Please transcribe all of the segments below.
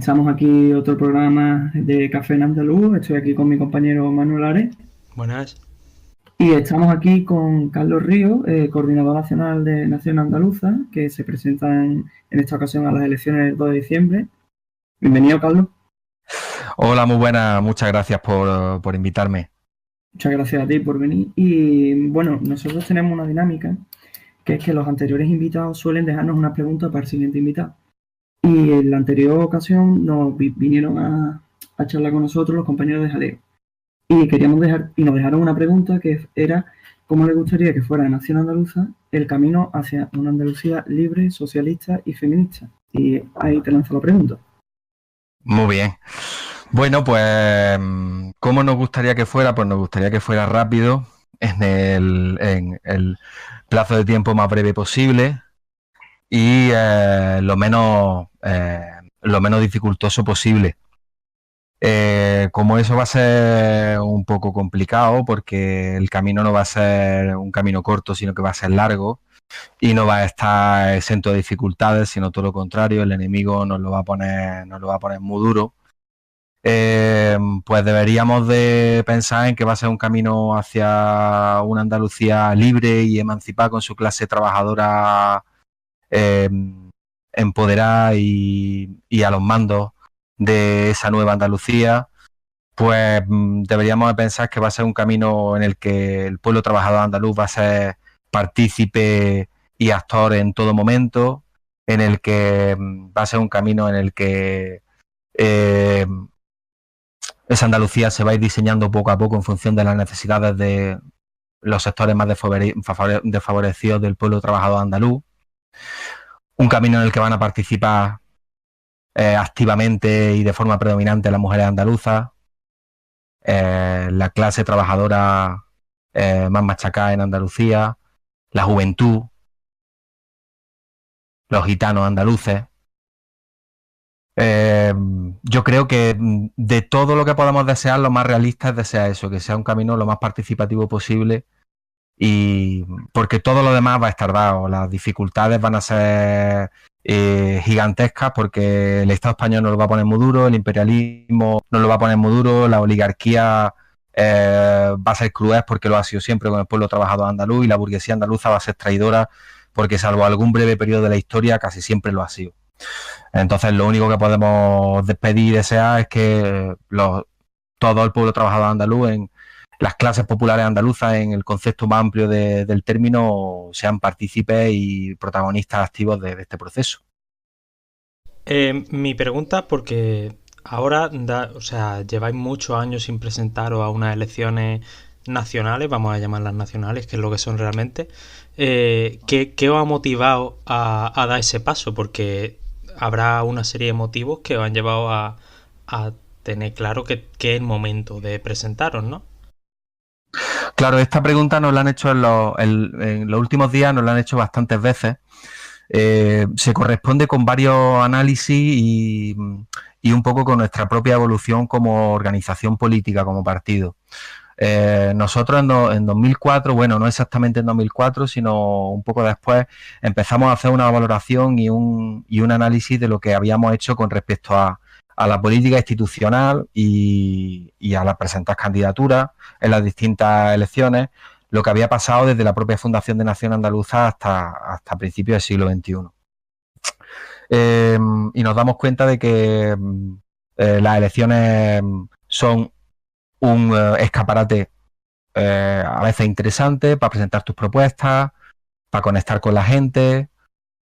Estamos aquí otro programa de Café en Andaluz. Estoy aquí con mi compañero Manuel Ares Buenas. y estamos aquí con Carlos Ríos, coordinador nacional de Nación Andaluza, que se presenta en esta ocasión a las elecciones del 2 de diciembre. Bienvenido, Carlos. Hola, muy buenas, muchas gracias por invitarme. Muchas gracias a ti por venir. Y bueno, nosotros tenemos una dinámica, que es que los anteriores invitados suelen dejarnos una pregunta para el siguiente invitado. Y en la anterior ocasión nos vinieron a charlar con nosotros los compañeros de Jaleo. Y nos dejaron una pregunta que era cómo le gustaría que fuera Nación Andaluza el camino hacia una Andalucía libre, socialista y feminista. Y ahí te lanzo la pregunta. Muy bien. Bueno, pues, ¿cómo nos gustaría que fuera? Pues nos gustaría que fuera rápido, en el plazo de tiempo más breve posible y lo menos dificultoso posible. Como eso va a ser un poco complicado, porque el camino no va a ser un camino corto, sino que va a ser largo y no va a estar exento de dificultades, sino todo lo contrario, el enemigo nos lo va a poner muy duro. Pues deberíamos de pensar en que va a ser un camino hacia una Andalucía libre y emancipada, con su clase trabajadora eh, empoderada y a los mandos de esa nueva Andalucía. Pues deberíamos de pensar que va a ser un camino en el que el pueblo trabajador andaluz va a ser partícipe y actor en todo momento, en el que va a ser un camino en el que eh, esa Andalucía se va a ir diseñando poco a poco en función de las necesidades de los sectores más desfavorecidos del pueblo trabajador andaluz. Un camino en el que van a participar activamente y de forma predominante las mujeres andaluzas, la clase trabajadora más machacada en Andalucía, la juventud, los gitanos andaluces. Yo creo que de todo lo que podamos desear, lo más realista es desear eso, que sea un camino lo más participativo posible, y porque todo lo demás va a estar dado. Las dificultades van a ser gigantescas, porque el Estado español nos lo va a poner muy duro, el imperialismo nos lo va a poner muy duro, la oligarquía va a ser cruel, porque lo ha sido siempre con el pueblo trabajador andaluz, y la burguesía andaluza va a ser traidora, porque salvo algún breve periodo de la historia casi siempre lo ha sido. Entonces lo único que podemos pedir y desear es que todo el pueblo trabajador andaluz, en las clases populares andaluzas, en el concepto más amplio del término, sean partícipes y protagonistas activos de este proceso. Mi pregunta, porque ahora, o sea, lleváis muchos años sin presentaros a unas elecciones nacionales, vamos a llamarlas nacionales, que es lo que son realmente. ¿Qué os ha motivado a dar ese paso? Porque habrá una serie de motivos que os han llevado a tener claro que es el momento de presentaros, ¿no? Claro, esta pregunta nos la han hecho en los últimos días, nos la han hecho bastantes veces. Se corresponde con varios análisis y un poco con nuestra propia evolución como organización política, como partido. Nosotros en 2004, bueno, no exactamente en 2004, sino un poco después, empezamos a hacer una valoración y un análisis de lo que habíamos hecho con respecto a la política institucional y a las presentadas candidaturas en las distintas elecciones, lo que había pasado desde la propia fundación de Nación Andaluza hasta principios del siglo XXI. Y nos damos cuenta de que las elecciones son un escaparate a veces interesante para presentar tus propuestas, para conectar con la gente,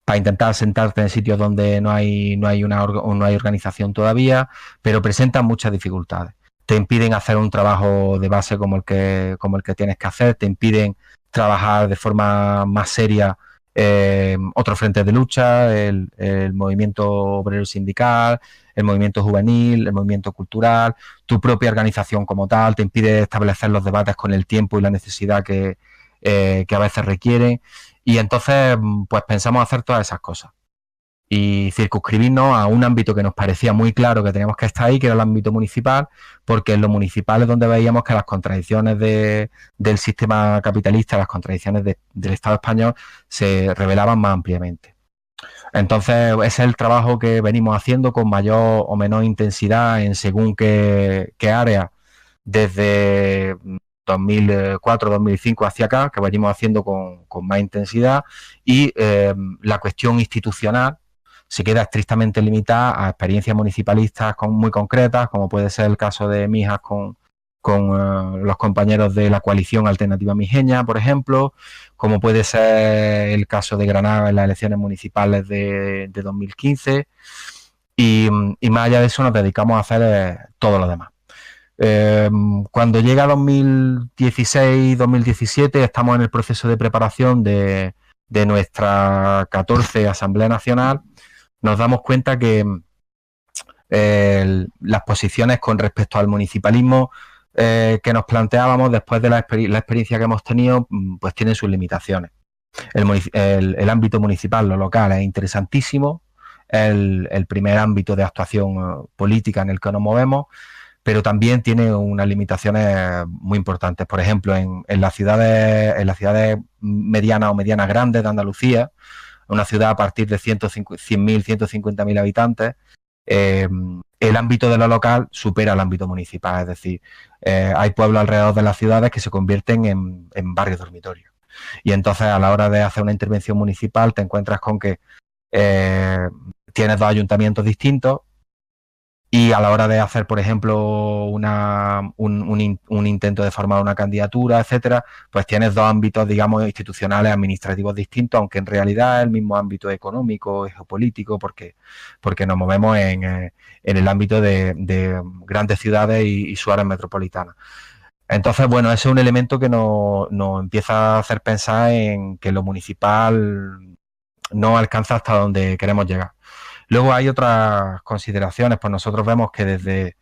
para intentar sentarte en sitios donde no hay organización todavía, pero presentan muchas dificultades. Te impiden hacer un trabajo de base como el que tienes que hacer, te impiden trabajar de forma más seria otros frentes de lucha, el movimiento obrero sindical, el movimiento juvenil, el movimiento cultural, tu propia organización como tal, te impide establecer los debates con el tiempo y la necesidad que a veces requieren. Y entonces, pues pensamos hacer todas esas cosas y circunscribirnos a un ámbito que nos parecía muy claro que teníamos que estar ahí, que era el ámbito municipal, porque en lo municipal es donde veíamos que las contradicciones del sistema capitalista, las contradicciones del Estado español se revelaban más ampliamente. Entonces, ese es el trabajo que venimos haciendo con mayor o menor intensidad en según qué área, desde 2004, 2005 hacia acá, que venimos haciendo con más intensidad, y la cuestión institucional se queda estrictamente limitada a experiencias municipalistas muy concretas, como puede ser el caso de Mijas con los compañeros de la coalición Alternativa Mijeña, por ejemplo, como puede ser el caso de Granada en las elecciones municipales de 2015, y más allá de eso nos dedicamos a hacer todo lo demás. Cuando llega 2016-2017 estamos en el proceso de preparación de nuestra 14 Asamblea Nacional. Nos damos cuenta que las posiciones con respecto al municipalismo que nos planteábamos después de la experiencia que hemos tenido, pues tienen sus limitaciones. El ámbito municipal, lo local, es interesantísimo, el primer ámbito de actuación política en el que nos movemos, pero también tiene unas limitaciones muy importantes. Por ejemplo, en las ciudades medianas o medianas grandes de Andalucía, una ciudad a partir de 100.000, 150.000 habitantes, el ámbito de lo local supera el ámbito municipal, es decir, hay pueblos alrededor de las ciudades que se convierten en barrios dormitorios. Y entonces a la hora de hacer una intervención municipal te encuentras con que tienes dos ayuntamientos distintos, y a la hora de hacer, por ejemplo, un intento de formar una candidatura, etcétera, pues tienes dos ámbitos, digamos, institucionales, administrativos distintos, aunque en realidad es el mismo ámbito económico, geopolítico, porque nos movemos en el ámbito de grandes ciudades y su área metropolitana. Entonces, bueno, ese es un elemento que nos empieza a hacer pensar en que lo municipal no alcanza hasta donde queremos llegar. Luego hay otras consideraciones, pues nosotros vemos que desde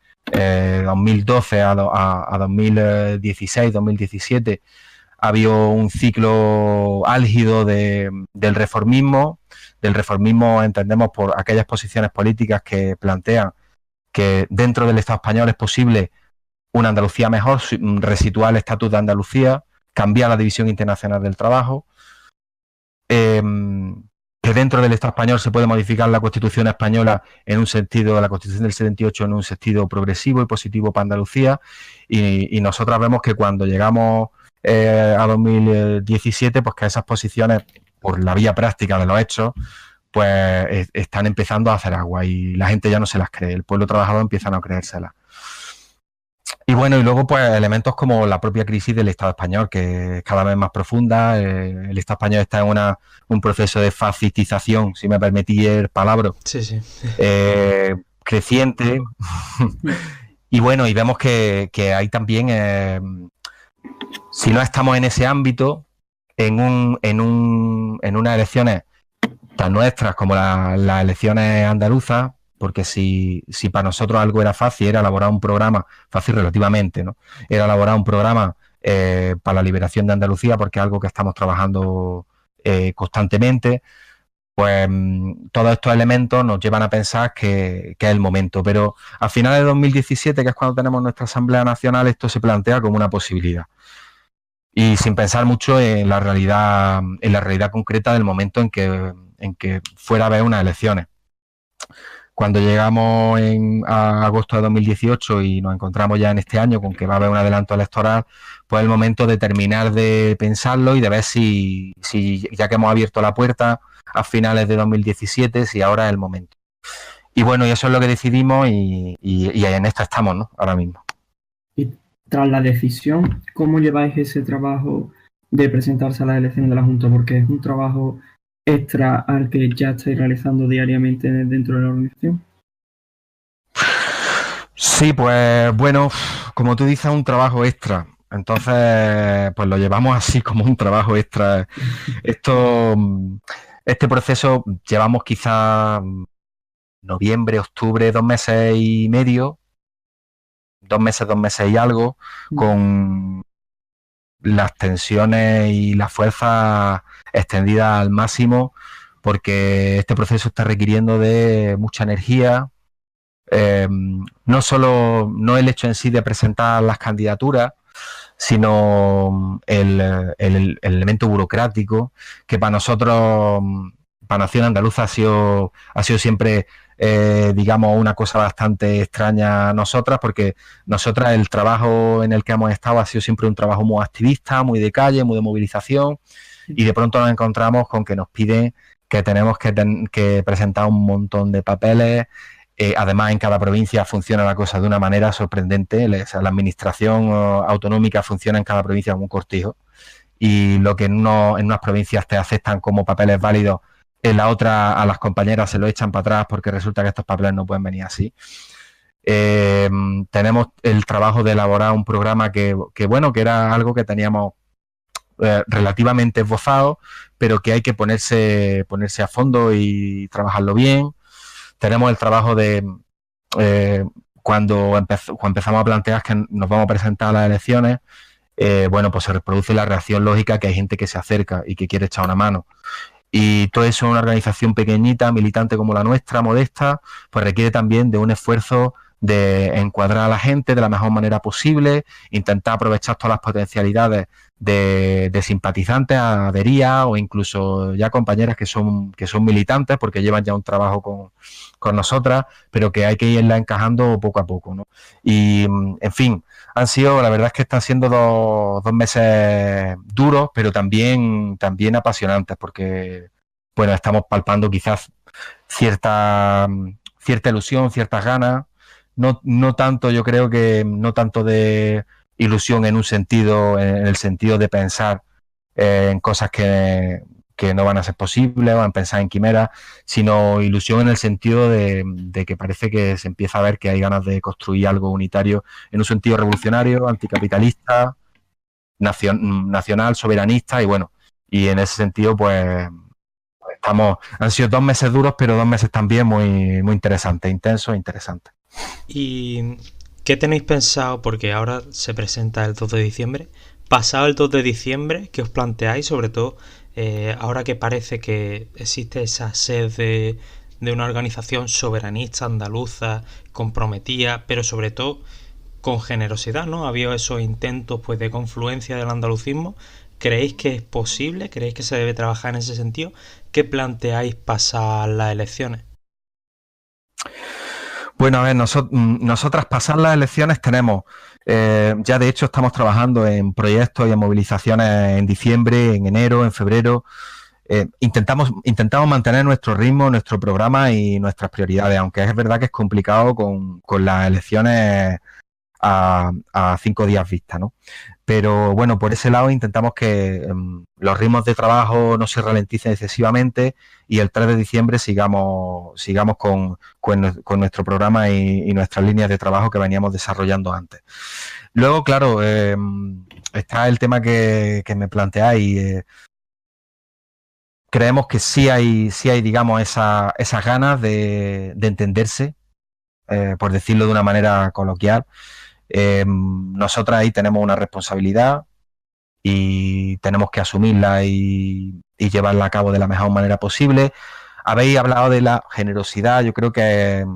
2012 a 2016, 2017 ha habido un ciclo álgido del reformismo. Del reformismo entendemos por aquellas posiciones políticas que plantean que dentro del Estado español es posible una Andalucía mejor, resituar el estatus de Andalucía, cambiar la división internacional del trabajo, que dentro del Estado español se puede modificar la Constitución española en un sentido, la Constitución del 78 en un sentido progresivo y positivo para Andalucía, y nosotros vemos que cuando llegamos a 2017, pues que esas posiciones, por la vía práctica de los hechos, pues están empezando a hacer agua y la gente ya no se las cree, el pueblo trabajador empieza a no creérselas. Y bueno, y luego pues elementos como la propia crisis del Estado español, que es cada vez más profunda. El Estado español está en un proceso de fascistización, si me permitís el palabra, sí. Creciente. Y bueno, y vemos que hay también, si no estamos en ese ámbito, en unas elecciones tan nuestras como las elecciones andaluzas, porque si para nosotros algo era fácil, era elaborar un programa, fácil relativamente, ¿no? Era elaborar un programa para la liberación de Andalucía, porque es algo que estamos trabajando constantemente, pues todos estos elementos nos llevan a pensar que es el momento. Pero a finales de 2017, que es cuando tenemos nuestra Asamblea Nacional, esto se plantea como una posibilidad. Y sin pensar mucho en la realidad concreta del momento en que fuera a haber unas elecciones. Cuando llegamos a agosto de 2018 y nos encontramos ya en este año con que va a haber un adelanto electoral, pues es el momento de terminar de pensarlo y de ver si ya que hemos abierto la puerta a finales de 2017, si ahora es el momento. Y bueno, y eso es lo que decidimos y en esto estamos, ¿no? Ahora mismo. Y tras la decisión, ¿cómo lleváis ese trabajo de presentarse a las elecciones de la Junta? Porque es un trabajo extra al que ya estáis realizando diariamente dentro de la organización. Sí, pues bueno, como tú dices, un trabajo extra. Entonces, pues lo llevamos así como un trabajo extra. Este proceso llevamos quizá noviembre, octubre, 2 meses y medio, 2 meses y algo, con las tensiones y las fuerzas extendidas al máximo, porque este proceso está requiriendo de mucha energía. No el hecho en sí de presentar las candidaturas, sino el elemento burocrático, que para nosotros para Nación Andaluza ha sido siempre, digamos, una cosa bastante extraña a nosotras, porque nosotras el trabajo en el que hemos estado ha sido siempre un trabajo muy activista, muy de calle, muy de movilización, y de pronto nos encontramos con que nos piden que tenemos que presentar un montón de papeles. Además, en cada provincia funciona la cosa de una manera sorprendente. O sea, la administración autonómica funciona en cada provincia como un cortijo. Y lo que en unas provincias te aceptan como papeles válidos, en la otra a las compañeras se lo echan para atrás porque resulta que estos papeles no pueden venir así. Tenemos el trabajo de elaborar un programa que era algo que teníamos relativamente esbozado, pero que hay que ponerse a fondo y trabajarlo bien. Tenemos el trabajo de cuando empezamos a plantear que nos vamos a presentar a las elecciones, pues se reproduce la reacción lógica que hay gente que se acerca y que quiere echar una mano. Y todo eso en una organización pequeñita, militante como la nuestra, modesta, pues requiere también de un esfuerzo de encuadrar a la gente de la mejor manera posible, intentar aprovechar todas las potencialidades de simpatizantes, adherías o incluso ya compañeras que son militantes porque llevan ya un trabajo con nosotras, pero que hay que irla encajando poco a poco, ¿no? Y, en fin, la verdad es que están siendo dos meses duros, pero también apasionantes, porque, bueno, estamos palpando quizás cierta ilusión, ciertas ganas, no tanto, yo creo que no tanto de ilusión en el sentido de pensar en cosas que no van a ser posibles o en pensar en quimeras, sino ilusión en el sentido de que parece que se empieza a ver que hay ganas de construir algo unitario en un sentido revolucionario, anticapitalista, nacional, soberanista, y en ese sentido pues han sido 2 meses duros, pero 2 meses también muy, muy interesantes, intensos e interesantes. ¿Y qué tenéis pensado? Porque ahora se presenta el 2 de diciembre. Pasado el 2 de diciembre, ¿qué os planteáis? Sobre todo ahora que parece que existe esa sed de una organización soberanista, andaluza, comprometida, pero sobre todo con generosidad, ¿no? Ha habido esos intentos pues de confluencia del andalucismo. ¿Creéis que es posible? ¿Creéis que se debe trabajar en ese sentido? ¿Qué planteáis pasar las elecciones? Bueno, a ver, nosotras pasar las elecciones tenemos, ya de hecho estamos trabajando en proyectos y en movilizaciones en diciembre, en enero, en febrero. Intentamos mantener nuestro ritmo, nuestro programa y nuestras prioridades, aunque es verdad que es complicado con las elecciones a 5 días vista, ¿no? Pero bueno, por ese lado intentamos que los ritmos de trabajo no se ralenticen excesivamente y el 3 de diciembre sigamos con nuestro programa y nuestras líneas de trabajo que veníamos desarrollando antes. Luego, claro, está el tema que me planteáis. Creemos que sí hay digamos, esas ganas de entenderse, por decirlo de una manera coloquial. Nosotras ahí tenemos una responsabilidad y tenemos que asumirla y llevarla a cabo de la mejor manera posible. Habéis hablado de la generosidad. Yo creo que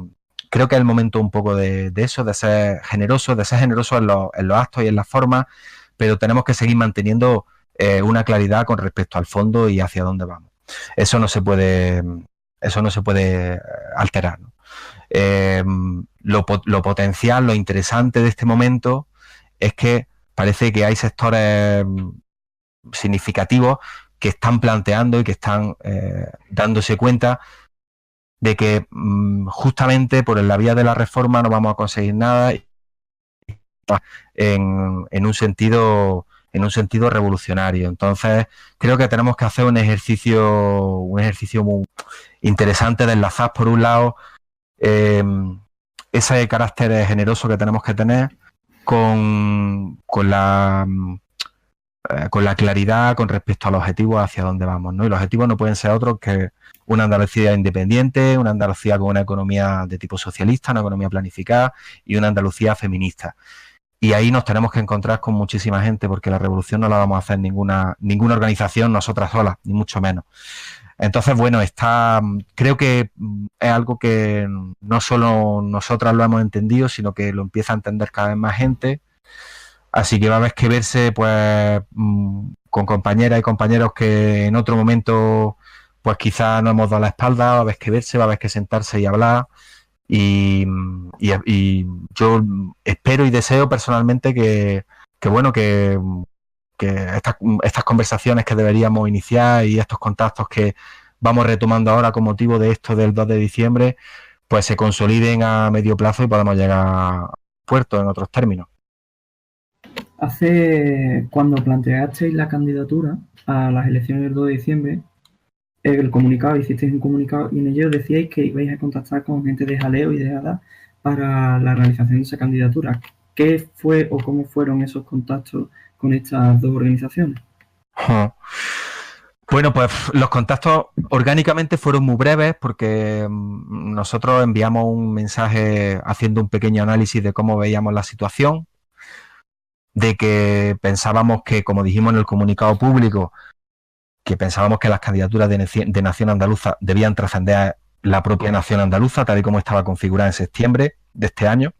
es el momento un poco de eso, de ser generosos en los actos y en las formas, pero tenemos que seguir manteniendo una claridad con respecto al fondo y hacia dónde vamos. Eso no se puede alterar, ¿no? Lo potencial, lo interesante de este momento es que parece que hay sectores significativos que están planteando y que están dándose cuenta de que justamente por la vía de la reforma no vamos a conseguir nada en un sentido revolucionario. Entonces creo que tenemos que hacer un ejercicio muy interesante de enlazar por un lado ese carácter generoso que tenemos que tener con la claridad con respecto al objetivo hacia dónde vamos, ¿no? Y los objetivos no pueden ser otros que una Andalucía independiente, una Andalucía con una economía de tipo socialista, una economía planificada y una Andalucía feminista. Y ahí nos tenemos que encontrar con muchísima gente, porque la revolución no la vamos a hacer ninguna organización nosotras solas, ni mucho menos. Entonces, bueno, creo que es algo que no solo nosotras lo hemos entendido, sino que lo empieza a entender cada vez más gente. Así que va a haber que verse pues con compañeras y compañeros que en otro momento pues quizá no hemos dado la espalda, va a haber que verse, va a haber que sentarse y hablar. Y yo espero y deseo personalmente que estas conversaciones que deberíamos iniciar y estos contactos que vamos retomando ahora con motivo de esto del 2 de diciembre, pues se consoliden a medio plazo y podamos llegar a puerto, en otros términos. Cuando planteasteis la candidatura a las elecciones del 2 de diciembre, hicisteis un comunicado y en ello decíais que ibais a contactar con gente de Jaleo y de ADA para la realización de esa candidatura. ¿Qué fue o cómo fueron esos contactos con estas dos organizaciones? Bueno, pues los contactos orgánicamente fueron muy breves porque nosotros enviamos un mensaje haciendo un pequeño análisis de cómo veíamos la situación, de que pensábamos que, como dijimos en el comunicado público, que pensábamos que las candidaturas de Nación Andaluza debían trascender la propia Nación Andaluza, tal y como estaba configurada en septiembre de este año,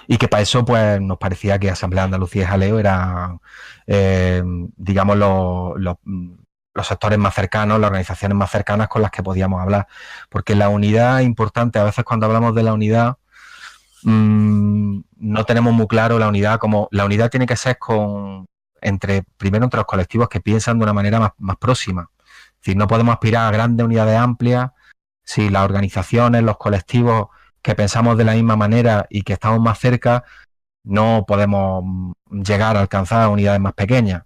y que para eso pues nos parecía que Asamblea de Andalucía y Jaleo eran, digamos, los sectores más cercanos, las organizaciones más cercanas con las que podíamos hablar. Porque la unidad es importante, a veces cuando hablamos de la unidad, no tenemos muy claro la unidad, como la unidad tiene que ser primero entre los colectivos que piensan de una manera más próxima. Es decir, no podemos aspirar a grandes unidades amplias si las organizaciones, los colectivos que pensamos de la misma manera y que estamos más cerca, no podemos llegar a alcanzar unidades más pequeñas.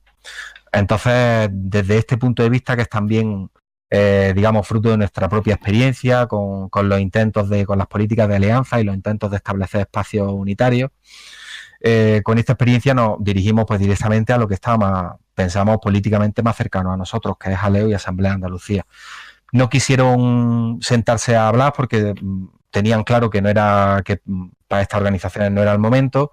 Entonces, desde este punto de vista, que es también, digamos, fruto de nuestra propia experiencia con los intentos con las políticas de alianza y los intentos de establecer espacios unitarios, con esta experiencia nos dirigimos pues directamente a lo que pensamos políticamente más cercano a nosotros, que es Jaleo y Asamblea de Andalucía. No quisieron sentarse a hablar porque tenían claro que para estas organizaciones no era el momento,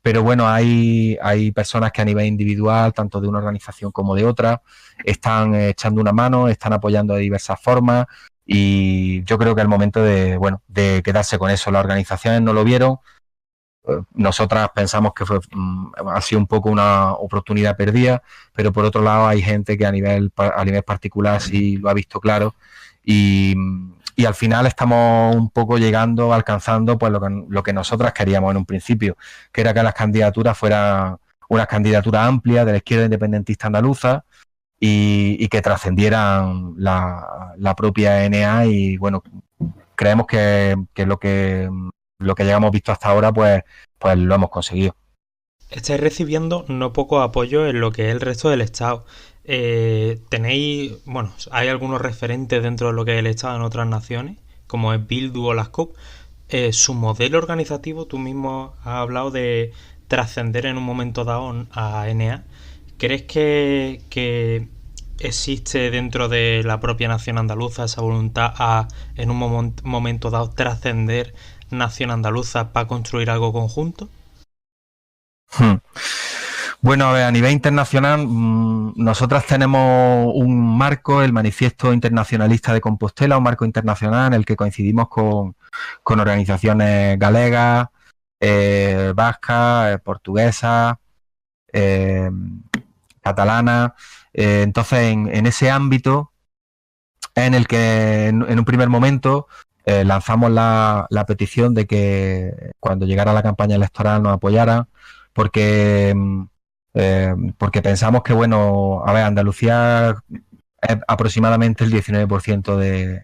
pero bueno, hay personas que a nivel individual, tanto de una organización como de otra, están echando una mano, están apoyando de diversas formas, y yo creo que es el momento de quedarse con eso. Las organizaciones no lo vieron, nosotras pensamos que ha sido un poco una oportunidad perdida, pero por otro lado hay gente que a nivel particular sí lo ha visto claro, y al final estamos un poco alcanzando pues lo que nosotras queríamos en un principio, que era que las candidaturas fueran unas candidaturas amplias de la izquierda independentista andaluza y que trascendieran la propia NA, y bueno, creemos que lo que hayamos visto hasta ahora pues lo hemos conseguido. Estáis recibiendo no poco apoyo en lo que es el resto del Estado. Hay algunos referentes dentro de lo que es el Estado en otras naciones, como es Bildu o las CUP. Su modelo organizativo, tú mismo has hablado de trascender en un momento dado a NA. ¿Crees que existe dentro de la propia nación andaluza esa voluntad a, en un momento dado, trascender nación andaluza para construir algo conjunto? Bueno, a ver, a nivel internacional, nosotras tenemos un marco, el Manifiesto Internacionalista de Compostela, un marco internacional en el que coincidimos con organizaciones galegas, vascas, portuguesas, catalanas. Entonces, en ese ámbito, en el que en un primer momento lanzamos la petición de que cuando llegara la campaña electoral nos apoyaran, porque pensamos que, bueno, a ver, Andalucía es aproximadamente el 19%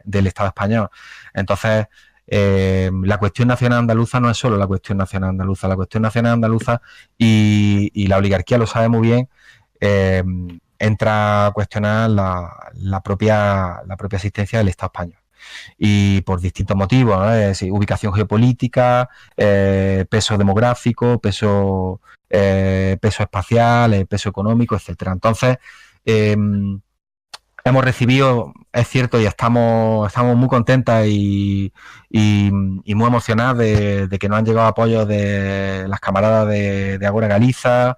del Estado español. Entonces, la cuestión nacional andaluza no es solo la cuestión nacional andaluza. La cuestión nacional andaluza, y la oligarquía lo sabe muy bien, entra a cuestionar la propia existencia del Estado español. Y por distintos motivos, ¿no? Ubicación geopolítica, peso demográfico, peso espacial, peso económico, etcétera. Entonces, hemos recibido, es cierto, y estamos muy contentas y muy emocionadas de que nos han llegado apoyos de las camaradas de Agora Galiza,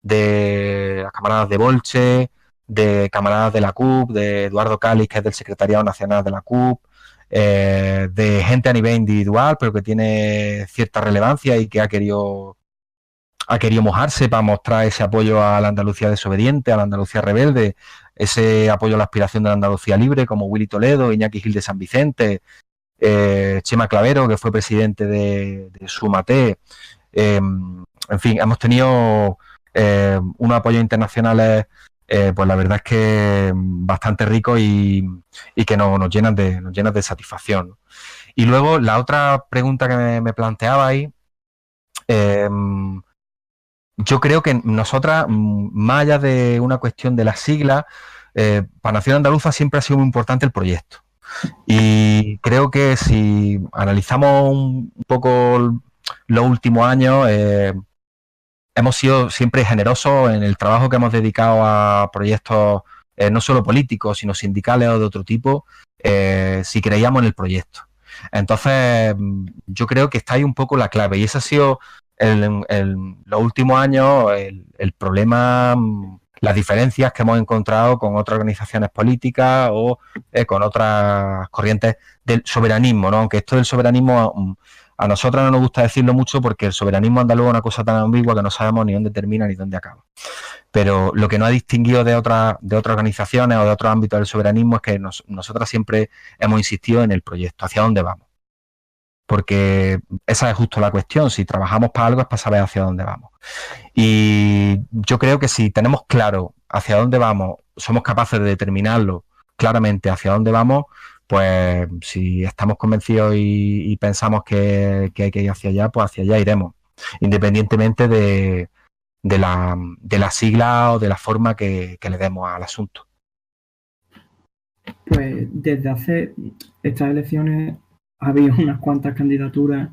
de las camaradas de Volche, de camaradas de la CUP, de Eduardo Cáliz, que es del Secretariado Nacional de la CUP, de gente a nivel individual, pero que tiene cierta relevancia y que ha querido mojarse para mostrar ese apoyo a la Andalucía desobediente, a la Andalucía rebelde, ese apoyo a la aspiración de la Andalucía libre, como Willy Toledo, Iñaki Gil de San Vicente, Chema Clavero, que fue presidente de Sumate. En fin, hemos tenido unos apoyos internacionales, pues la verdad es que bastante ricos y que nos llenan de satisfacción, ¿no? Y luego la otra pregunta que me planteaba ahí, yo creo que nosotras, más allá de una cuestión de las siglas, para Nación Andaluza siempre ha sido muy importante el proyecto. Y creo que si analizamos un poco los últimos años, hemos sido siempre generosos en el trabajo que hemos dedicado a proyectos no solo políticos, sino sindicales o de otro tipo, si creíamos en el proyecto. Entonces, yo creo que está ahí un poco la clave. Y ese ha sido, los últimos años, el problema, las diferencias que hemos encontrado con otras organizaciones políticas o con otras corrientes del soberanismo, ¿no? Aunque esto del soberanismo a nosotros no nos gusta decirlo mucho porque el soberanismo andaluz es una cosa tan ambigua que no sabemos ni dónde termina ni dónde acaba. Pero lo que nos ha distinguido de otras organizaciones o de otros ámbitos del soberanismo es que nosotras siempre hemos insistido en el proyecto, hacia dónde vamos. Porque esa es justo la cuestión, si trabajamos para algo es para saber hacia dónde vamos. Y yo creo que si tenemos claro hacia dónde vamos, somos capaces de determinarlo claramente hacia dónde vamos, pues si estamos convencidos y pensamos que hay que ir hacia allá, pues hacia allá iremos, independientemente de la sigla o de la forma que le demos al asunto. Pues desde hace estas elecciones ha habido unas cuantas candidaturas,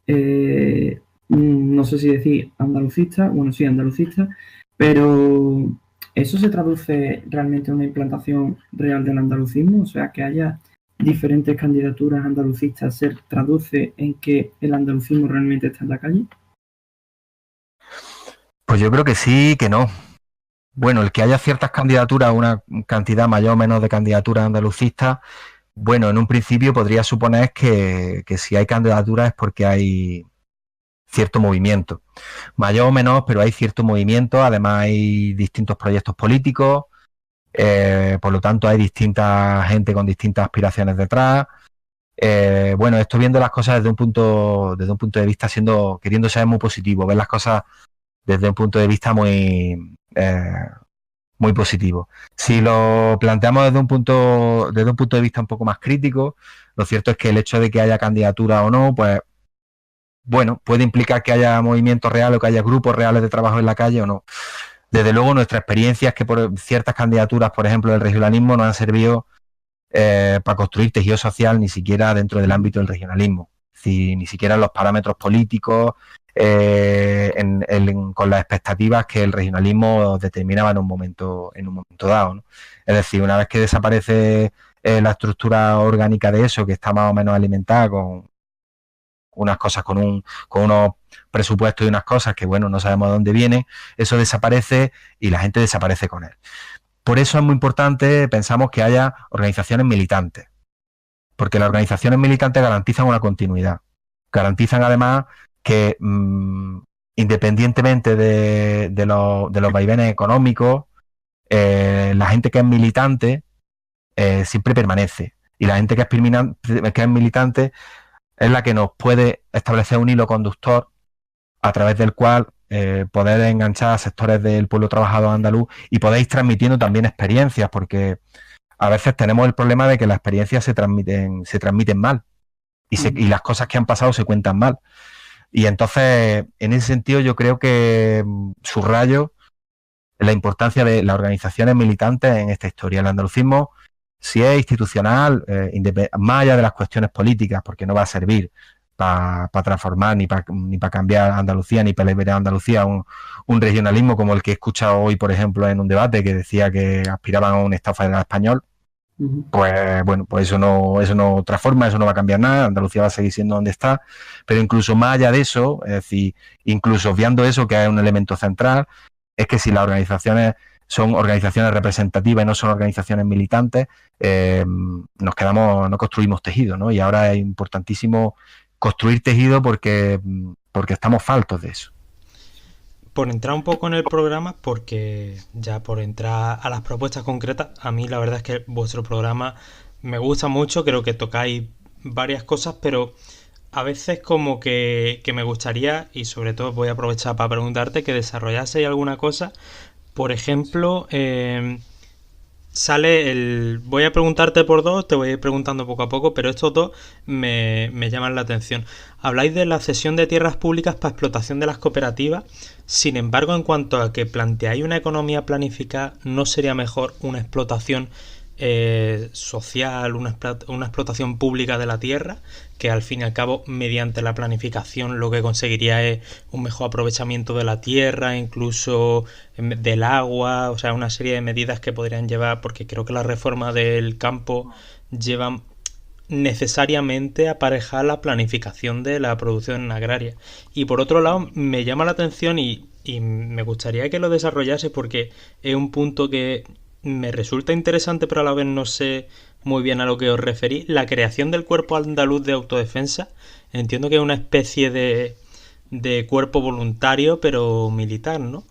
no sé si decir andalucistas, bueno, sí, andalucistas, pero ¿eso se traduce realmente en una implantación real del andalucismo? O sea, que haya diferentes candidaturas andalucistas, ¿se traduce en que el andalucismo realmente está en la calle? Pues yo creo que sí, que no. Bueno, el que haya ciertas candidaturas, una cantidad mayor o menos de candidaturas andalucistas, bueno, en un principio podría suponer que si hay candidaturas es porque hay cierto movimiento, mayor o menos, pero hay cierto movimiento. Además hay distintos proyectos políticos, por lo tanto hay distinta gente con distintas aspiraciones detrás. Bueno, estoy viendo las cosas desde un punto de vista queriendo ser muy positivo, ver las cosas desde un punto de vista muy positivo. Si lo planteamos desde un punto de vista un poco más crítico, lo cierto es que el hecho de que haya candidatura o no, pues bueno, puede implicar que haya movimientos reales o que haya grupos reales de trabajo en la calle o no. Desde luego, nuestra experiencia es que por ciertas candidaturas, por ejemplo, del regionalismo, no han servido para construir tejido social ni siquiera dentro del ámbito del regionalismo. Ni siquiera en los parámetros políticos, con las expectativas que el regionalismo determinaba en un momento dado, ¿no? Es decir, una vez que desaparece la estructura orgánica de eso, que está más o menos alimentada con unas cosas, con unos presupuestos y unas cosas que, bueno, no sabemos de dónde vienen, eso desaparece y la gente desaparece con él. Por eso es muy importante, pensamos, que haya organizaciones militantes, porque las organizaciones militantes garantizan una continuidad, garantizan además que independientemente de los vaivenes económicos, la gente que es militante siempre permanece, y la gente que es militante es la que nos puede establecer un hilo conductor a través del cual poder enganchar a sectores del pueblo trabajador andaluz y podéis transmitiendo también experiencias, porque a veces tenemos el problema de que las experiencias se transmiten mal y las cosas que han pasado se cuentan mal. Y entonces, en ese sentido, yo creo que subrayo la importancia de las organizaciones militantes en esta historia. El andalucismo, si es institucional, más allá de las cuestiones políticas, porque no va a servir para transformar ni para cambiar Andalucía, ni para liberar Andalucía un regionalismo como el que he escuchado hoy, por ejemplo, en un debate que decía que aspiraban a un Estado federal español. Pues bueno, pues eso no transforma, eso no va a cambiar nada, Andalucía va a seguir siendo donde está, pero incluso más allá de eso, es decir, incluso obviando eso, que es un elemento central, es que si las organizaciones son organizaciones representativas y no son organizaciones militantes, no construimos tejido, ¿no? Y ahora es importantísimo construir tejido porque estamos faltos de eso. por entrar un poco en el programa, porque ya por entrar a las propuestas concretas, a mí la verdad es que vuestro programa me gusta mucho, creo que tocáis varias cosas, pero a veces como que me gustaría, y sobre todo voy a aprovechar para preguntarte, que desarrollaseis alguna cosa. Por ejemplo, sale el... Voy a preguntarte por dos, te voy a ir preguntando poco a poco, pero estos dos me llaman la atención. Habláis de la cesión de tierras públicas para explotación de las cooperativas. Sin embargo, en cuanto a que planteáis una economía planificada, ¿no sería mejor una explotación social, una explotación pública de la tierra, que al fin y al cabo mediante la planificación lo que conseguiría es un mejor aprovechamiento de la tierra, incluso del agua, o sea, una serie de medidas que podrían llevar, porque creo que la reforma del campo lleva necesariamente aparejar la planificación de la producción agraria? Y por otro lado, me llama la atención y me gustaría que lo desarrollase porque es un punto que me resulta interesante, pero a la vez no sé muy bien a lo que os referís. La creación del Cuerpo Andaluz de Autodefensa, entiendo que es una especie de cuerpo voluntario, pero militar, ¿no?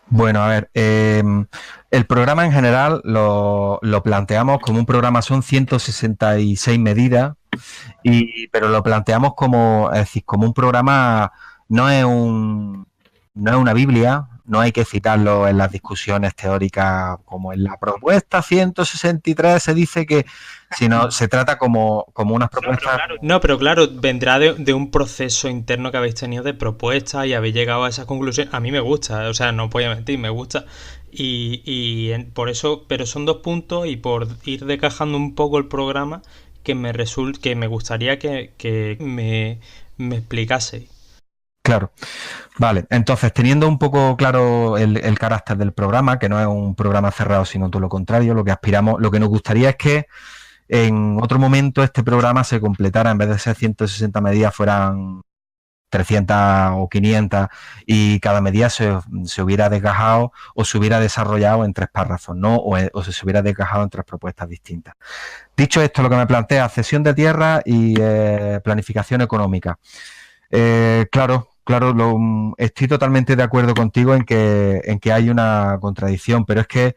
Bueno, a ver, el programa en general lo planteamos como un programa, son 166 medidas, pero lo planteamos como, es decir, como un programa, no es una Biblia, no hay que citarlo en las discusiones teóricas como en la propuesta 163 se dice que, sino se trata como unas propuestas. No, pero claro, vendrá de un proceso interno que habéis tenido de propuestas y habéis llegado a esa conclusión. A mí me gusta, o sea, no voy a mentir, me gusta. Por eso, pero son dos puntos y por ir decajando un poco el programa que me gustaría que me explicase. Claro, vale. Entonces, teniendo un poco claro el carácter del programa, que no es un programa cerrado, sino todo lo contrario, lo que aspiramos, lo que nos gustaría es que en otro momento este programa se completara, en vez de ser 160 medidas, fueran 300 o 500 y cada medida se hubiera desgajado o se hubiera desarrollado en 3 párrafos, ¿no? O se hubiera desgajado en 3 propuestas distintas. Dicho esto, lo que me plantea, cesión de tierra y planificación económica. Claro, estoy totalmente de acuerdo contigo en que hay una contradicción, pero es que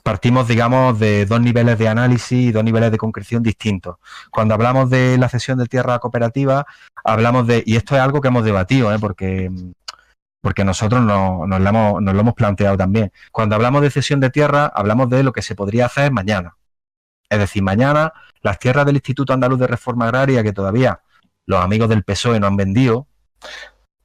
partimos, digamos, de dos niveles de análisis y dos niveles de concreción distintos. Cuando hablamos de la cesión de tierra cooperativa, hablamos de, y esto es algo que hemos debatido, porque nosotros nos lo hemos planteado también. Cuando hablamos de cesión de tierra, hablamos de lo que se podría hacer mañana. Es decir, mañana las tierras del Instituto Andaluz de Reforma Agraria, que todavía los amigos del PSOE no han vendido,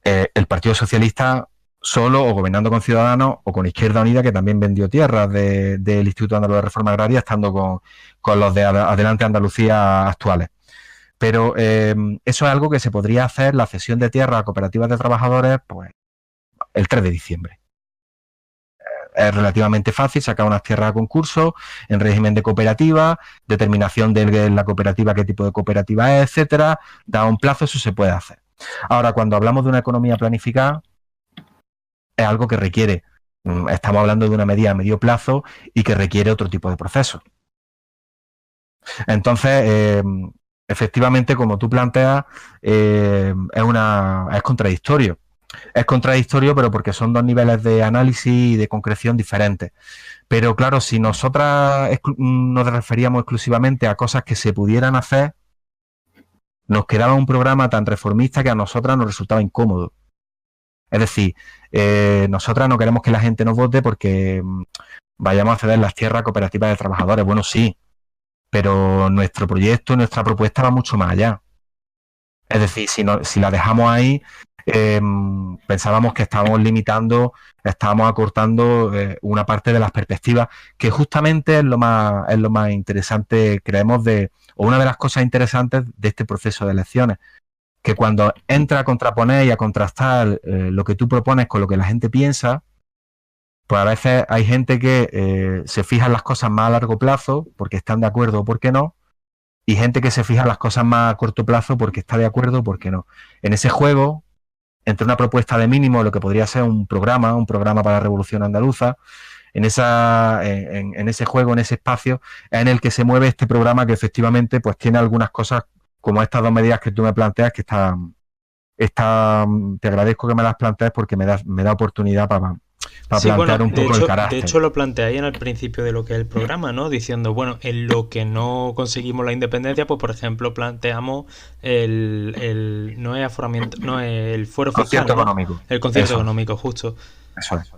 el Partido Socialista solo o gobernando con Ciudadanos o con Izquierda Unida, que también vendió tierras del Instituto Andaluz de Reforma Agraria, estando con los de Adelante Andalucía actuales. Pero eso es algo que se podría hacer, la cesión de tierras a cooperativas de trabajadores, pues el 3 de diciembre. Es relativamente fácil sacar unas tierras a concurso en régimen de cooperativa, determinación de la cooperativa, qué tipo de cooperativa es, etcétera. Da un plazo, eso se puede hacer. Ahora, cuando hablamos de una economía planificada, es algo que requiere, estamos hablando de una medida a medio plazo y que requiere otro tipo de proceso. Entonces, efectivamente, como tú planteas, es contradictorio. Es contradictorio, pero porque son dos niveles de análisis y de concreción diferentes. Pero claro, si nosotras nos referíamos exclusivamente a cosas que se pudieran hacer, nos quedaba un programa tan reformista que a nosotras nos resultaba incómodo. Es decir, nosotras no queremos que la gente nos vote porque vayamos a ceder las tierras a cooperativas de trabajadores. Bueno, sí, pero nuestro proyecto, nuestra propuesta va mucho más allá. Es decir, si la dejamos ahí, pensábamos que estábamos limitando, estábamos acortando una parte de las perspectivas, que justamente es lo más interesante, creemos, o una de las cosas interesantes de este proceso de elecciones, que cuando entra a contraponer y a contrastar lo que tú propones con lo que la gente piensa, pues a veces hay gente que se fija en las cosas más a largo plazo, porque están de acuerdo o porque no, y gente que se fija en las cosas más a corto plazo porque está de acuerdo o porque no. En ese juego, entre una propuesta de mínimo, lo que podría ser un programa para la Revolución Andaluza, en ese juego, en ese espacio, es en el que se mueve este programa que efectivamente pues tiene algunas cosas como estas dos medidas que tú me planteas que están te agradezco que me las plantees porque me da oportunidad para Sí, plantear bueno, un poco el carácter. de hecho lo planteé ahí en el principio de lo que es el programa, ¿no? Diciendo, bueno, en lo que no conseguimos la independencia, pues por ejemplo planteamos no es aforamiento, no es el fuero fiscal, Concierto ¿no? económico. El concierto Eso es. económico, justo. Eso es.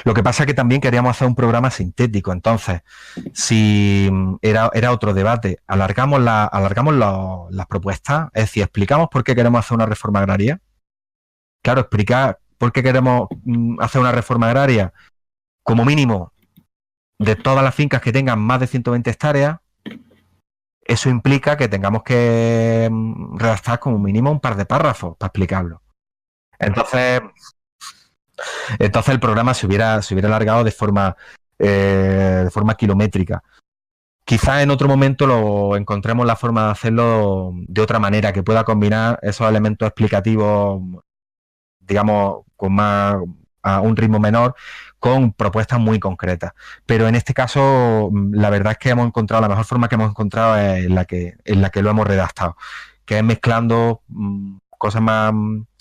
Lo que pasa es que también queríamos hacer un programa sintético, entonces, si era otro debate, alargamos las propuestas, es decir, explicamos por qué queremos hacer una reforma agraria. Claro, explicar por qué queremos hacer una reforma agraria, como mínimo, de todas las fincas que tengan más de 120 hectáreas, eso implica que tengamos que redactar como mínimo un par de párrafos para explicarlo. Entonces el programa se hubiera alargado de forma kilométrica. Quizás en otro momento lo encontremos la forma de hacerlo de otra manera, que pueda combinar esos elementos explicativos, digamos, a un ritmo menor, con propuestas muy concretas. Pero en este caso, la verdad es que hemos encontrado, la mejor forma que hemos encontrado es en la que lo hemos redactado, que es mezclando cosas más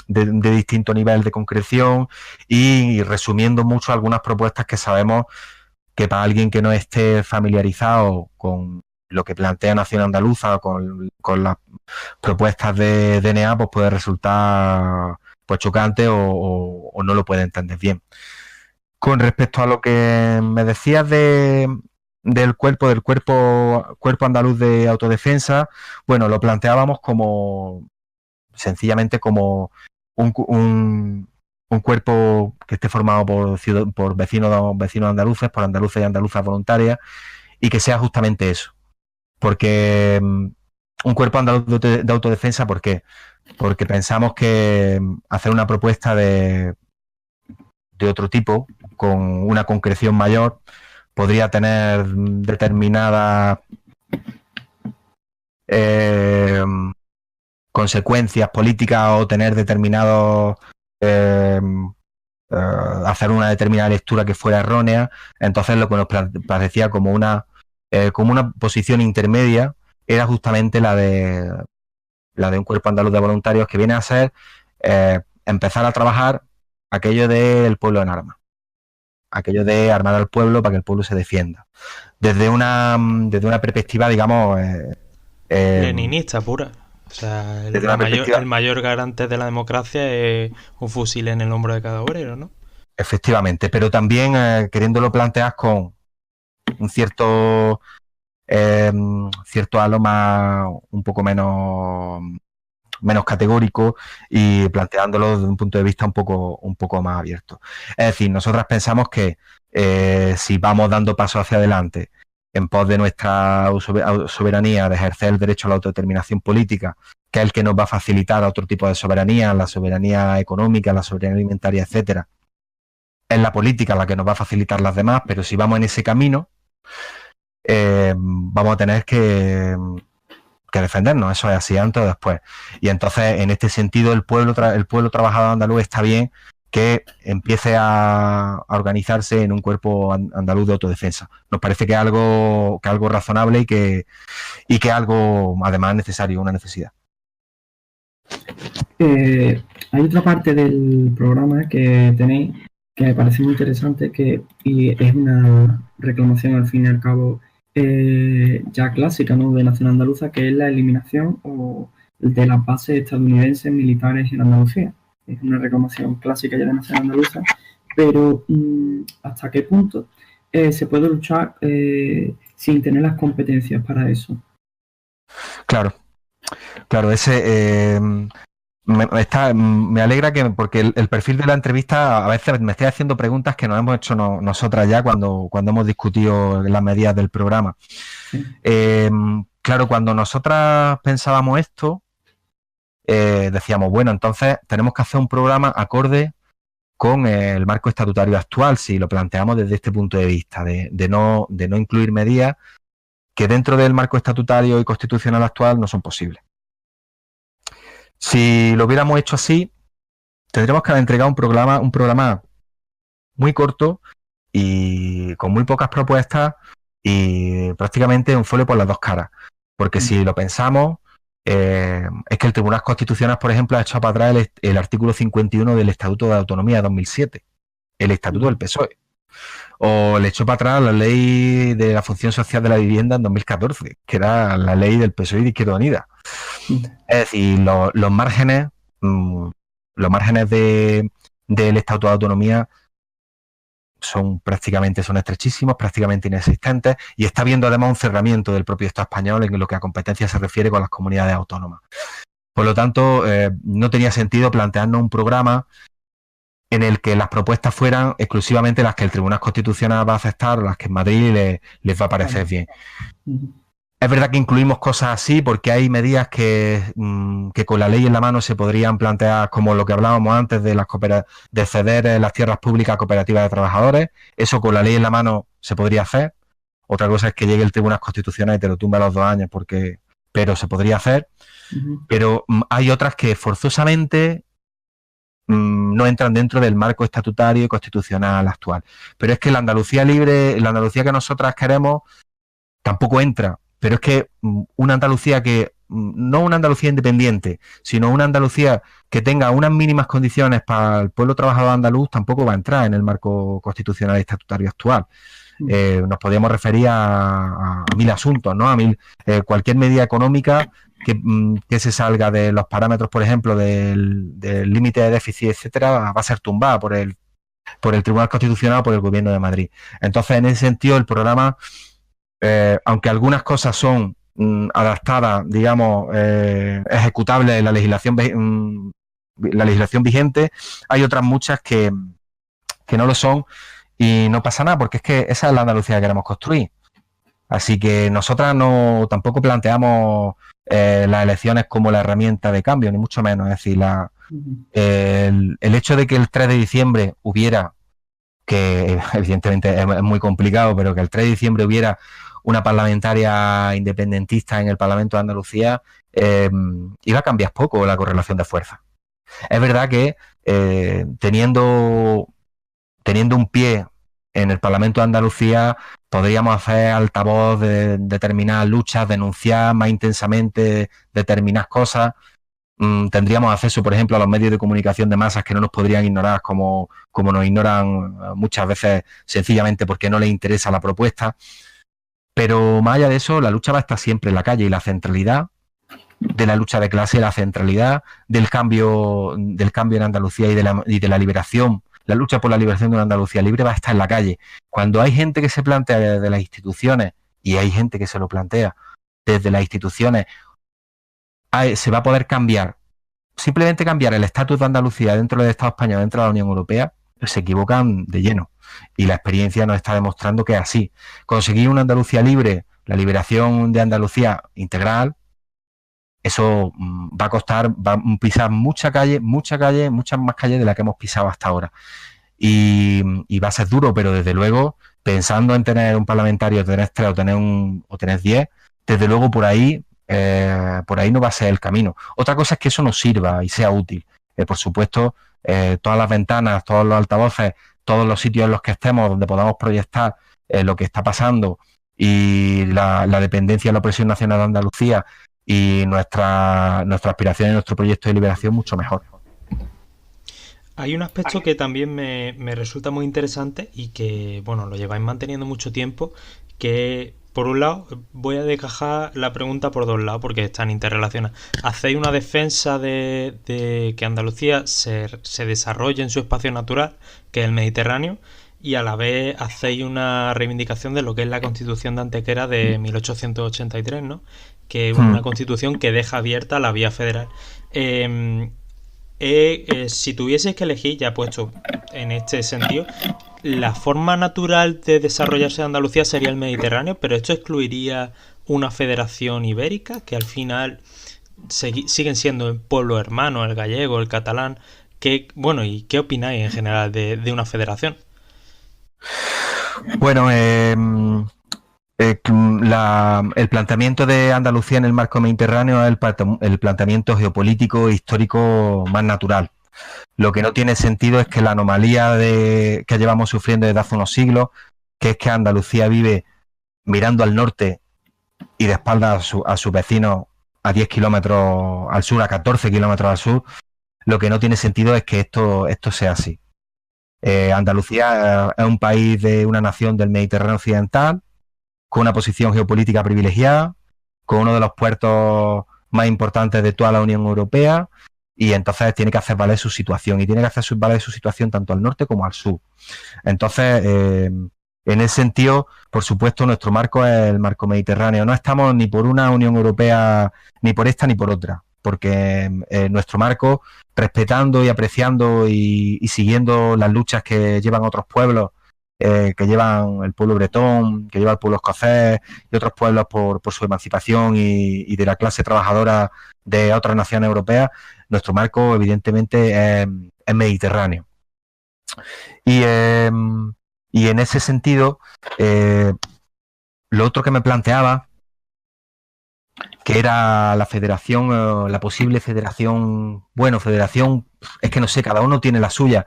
de distinto nivel de concreción y resumiendo mucho algunas propuestas que sabemos que para alguien que no esté familiarizado con lo que plantea Nación Andaluza o con las propuestas de DNA, pues puede resultar pues chocante o no lo puede entender bien. Con respecto a lo que me decías del cuerpo andaluz de autodefensa, bueno, lo planteábamos sencillamente como un cuerpo que esté formado por vecinos andaluces, por andaluces y andaluzas voluntarias, y que sea justamente eso. Porque un cuerpo andaluz de autodefensa, ¿por qué? Porque pensamos que hacer una propuesta de otro tipo, con una concreción mayor, podría tener determinadas consecuencias políticas o tener determinados hacer una determinada lectura que fuera errónea. Entonces lo que nos parecía como una posición intermedia era justamente la de un cuerpo andaluz de voluntarios, que viene a ser empezar a trabajar aquello del pueblo en armas, aquello de armar al pueblo para que el pueblo se defienda desde una perspectiva, digamos, leninista pura. O sea, el mayor garante de la democracia es un fusil en el hombro de cada obrero, ¿no? Efectivamente, pero también queriéndolo plantear con un cierto halo más, un poco menos categórico, y planteándolo desde un punto de vista un poco más abierto. Es decir, nosotras pensamos que si vamos dando pasos hacia adelante en pos de nuestra soberanía, de ejercer el derecho a la autodeterminación política, que es el que nos va a facilitar otro tipo de soberanía, la soberanía económica, la soberanía alimentaria, etcétera, es la política la que nos va a facilitar las demás, pero si vamos en ese camino, vamos a tener que defendernos, eso es así, antes o después. Y entonces, en este sentido, el pueblo trabajador andaluz está bien que empiece a organizarse en un cuerpo andaluz de autodefensa. Nos parece que es algo razonable y que es algo, además, necesario, una necesidad. Hay otra parte del programa que tenéis que me parece muy interesante, y es una reclamación al fin y al cabo ya clásica, ¿no?, de Nación Andaluza, que es la eliminación de las bases estadounidenses militares en Andalucía. Es una reclamación clásica ya de Nación Andaluza, pero ¿hasta qué punto se puede luchar sin tener las competencias para eso? Claro, ese... me alegra porque el perfil de la entrevista, a veces me estoy haciendo preguntas que nos hemos hecho nosotras ya cuando hemos discutido las medidas del programa. Sí. Claro, cuando nosotras pensábamos esto, decíamos, bueno, entonces tenemos que hacer un programa acorde con el marco estatutario actual, si lo planteamos desde este punto de vista, de no incluir medidas que dentro del marco estatutario y constitucional actual no son posibles. Si lo hubiéramos hecho así, tendríamos que haber entregado un programa muy corto y con muy pocas propuestas y prácticamente un folio por las dos caras. Porque si lo pensamos, es que el Tribunal Constitucional, por ejemplo, ha echado para atrás el artículo 51 del Estatuto de Autonomía de 2007, el Estatuto del PSOE. O le echó para atrás la ley de la función social de la vivienda en 2014, que era la ley del PSOE y de Izquierda Unida. Es decir, los márgenes del Estatuto de Autonomía son estrechísimos, prácticamente inexistentes, y está habiendo además un cerramiento del propio Estado español en lo que a competencia se refiere con las comunidades autónomas. Por lo tanto, no tenía sentido plantearnos un programa en el que las propuestas fueran exclusivamente las que el Tribunal Constitucional va a aceptar o las que en Madrid les va a parecer bien. Es verdad que incluimos cosas así porque hay medidas que con la ley en la mano se podrían plantear, como lo que hablábamos antes de ceder las tierras públicas a cooperativas de trabajadores. Eso con la ley en la mano se podría hacer. Otra cosa es que llegue el Tribunal Constitucional y te lo tumbe a los 2 años, pero se podría hacer. Pero hay otras que forzosamente no entran dentro del marco estatutario y constitucional actual. Pero es que la Andalucía libre, la Andalucía que nosotras queremos, tampoco entra. Pero es que una Andalucía no una Andalucía independiente, sino una Andalucía que tenga unas mínimas condiciones para el pueblo trabajador andaluz, tampoco va a entrar en el marco constitucional y estatutario actual. Nos podríamos referir a 1000 asuntos, ¿no? Cualquier medida económica que se salga de los parámetros, por ejemplo, del límite de déficit, etcétera, va a ser tumbada por el Tribunal Constitucional o por el Gobierno de Madrid. Entonces, en ese sentido, el programa, aunque algunas cosas son adaptadas, digamos, ejecutables en la legislación vigente, hay otras muchas que no lo son y no pasa nada, porque es que esa es la Andalucía que queremos construir. Así que nosotras tampoco planteamos las elecciones como la herramienta de cambio, ni mucho menos. Es decir, el hecho de que el 3 de diciembre hubiera, que evidentemente es muy complicado, pero que el 3 de diciembre hubiera una parlamentaria independentista en el Parlamento de Andalucía, iba a cambiar poco la correlación de fuerzas. Es verdad que teniendo un pie en el Parlamento de Andalucía, podríamos hacer altavoz de determinadas luchas, denunciar más intensamente determinadas cosas. Tendríamos acceso, por ejemplo, a los medios de comunicación de masas que no nos podrían ignorar como nos ignoran muchas veces sencillamente porque no les interesa la propuesta. Pero más allá de eso, la lucha va a estar siempre en la calle, y la centralidad de la lucha de clase, la centralidad del cambio en Andalucía y de la liberación, la lucha por la liberación de una Andalucía libre, va a estar en la calle. Cuando hay gente que se plantea desde las instituciones, y hay gente que se lo plantea desde las instituciones, se va a poder cambiar, simplemente cambiar el estatus de Andalucía dentro del Estado español, dentro de la Unión Europea, se equivocan de lleno. Y la experiencia nos está demostrando que es así. Conseguir una Andalucía libre, la liberación de Andalucía integral, eso va a costar, va a pisar muchas más calles de las que hemos pisado hasta ahora. Y va a ser duro, pero desde luego, pensando en tener un parlamentario, tener 3 o tener 10, desde luego por ahí no va a ser el camino. Otra cosa es que eso nos sirva y sea útil. Por supuesto, todas las ventanas, todos los altavoces, todos los sitios en los que estemos donde podamos proyectar lo que está pasando y la dependencia de la opresión nacional de Andalucía y nuestra aspiración y nuestro proyecto de liberación, mucho mejor. Hay un aspecto que también me resulta muy interesante y que, bueno, lo lleváis manteniendo mucho tiempo, que por un lado voy a desgajar la pregunta por 2 lados porque están interrelacionadas. Hacéis una defensa de que Andalucía se desarrolle en su espacio natural, que es el Mediterráneo, y a la vez hacéis una reivindicación de lo que es la Constitución de Antequera de 1883, ¿no? Que es una constitución que deja abierta la vía federal. Si tuvieses que elegir, ya puesto en este sentido, la forma natural de desarrollarse de Andalucía sería el Mediterráneo, pero esto excluiría una federación ibérica, que al final siguen siendo el pueblo hermano, el gallego, el catalán. ¿Y qué opináis en general de una federación? Bueno, el planteamiento de Andalucía en el marco mediterráneo es el planteamiento geopolítico e histórico más natural. Lo que no tiene sentido es que la anomalía que llevamos sufriendo desde hace unos siglos, que es que Andalucía vive mirando al norte y de espaldas a sus vecinos a 10 kilómetros al sur, a 14 kilómetros al sur, lo que no tiene sentido es que esto sea así. Andalucía es un país de una nación del Mediterráneo occidental, con una posición geopolítica privilegiada, con uno de los puertos más importantes de toda la Unión Europea, y entonces tiene que hacer valer su situación, y tiene que hacer valer su situación tanto al norte como al sur. Entonces, en ese sentido, por supuesto, nuestro marco es el marco mediterráneo. No estamos ni por una Unión Europea, ni por esta ni por otra, porque nuestro marco, respetando y apreciando y siguiendo las luchas que llevan otros pueblos, que llevan el pueblo bretón, que lleva el pueblo escocés y otros pueblos por su emancipación y de la clase trabajadora de otras naciones europeas, nuestro marco evidentemente es mediterráneo. Y en ese sentido, lo otro que me planteaba, que era la federación, la posible federación, federación, es que no sé, cada uno tiene la suya.